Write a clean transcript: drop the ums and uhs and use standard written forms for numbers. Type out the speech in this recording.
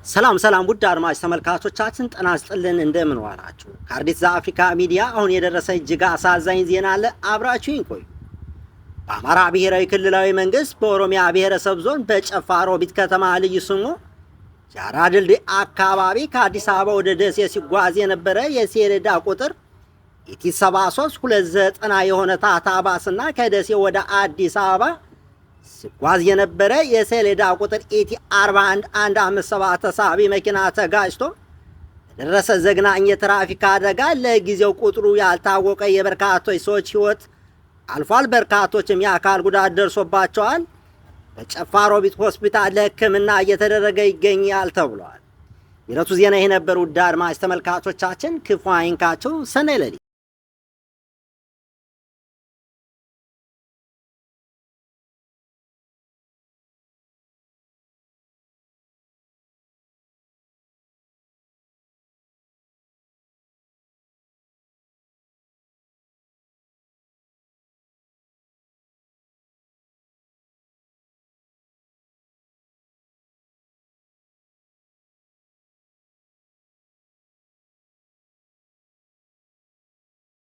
ሰላም ውድ አድማጭ ተመልካቾቻችን ጤና ይስጥልን እንደምን ዋላችሁ። ከአዲስ አፍሪካ ሚዲያ አሁን የደረሰ እጅግ አሳዛኝ ዜና አለ። አብራችሁኝ ቆዩ። በአማራ ብሔራዊ ክልላዊ መንግስት በኦሮሚያ ብሔረሰብ ዞን በጨፋ ሮቢት ከተማ ልዩ ስሙ ጃራ ድልድይ አካባቢ ከአዲስ አበባ ወደ ደሴ ሲጓዝ የነበረ የሰሌዳ ቁጥር ኢቲ 7329 የሆነ ታታ ባስና ከደሴ ወደ አዲስ አበባ ሲጓዝ የነበረ የሰሌዳ ቁጥር ኢቲ 41157 ተሳቢ መኪና ተጋጭቶ በደረሰ ዘግናኝ የትራፊክ አደጋ ለጊዜው ቁጥሩ ያልታወቀ የበርካቶች ሰዎች ሕይወት አልፏል። በርካቶችም የአካል ጉዳት ደርሶባቸዋል። በጨፋ ሮቢት ሆስፒታል ለሕክምና እየተደረገ ይገኛል ተብሏል። የዕለቱ ዜና ይህ ነበር። ውድ አድማጭ ተመልካቾቻችን ክፉ አይንካችሁ። ሰናይ ሌሊት